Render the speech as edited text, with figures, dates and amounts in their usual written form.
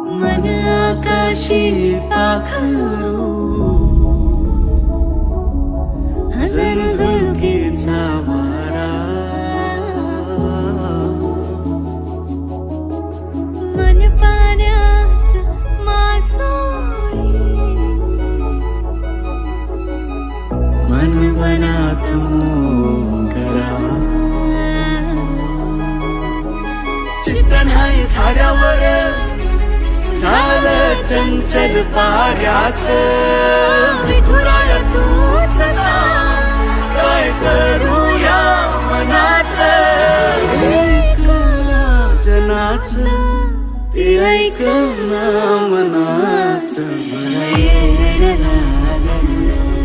मन आकाशी पाखरू, हसन झुळकेचा वारा, मन पाण्यात मासोळी, मन वनात मोगरा, चित्त नाही थाऱ्यावर झालं चंचल पाऱ्याचं, विठुराय तूच सांग काय करूया मनाचं, ऐकना जनाचं ते ऐकना मनाचं, मला येणं लागलं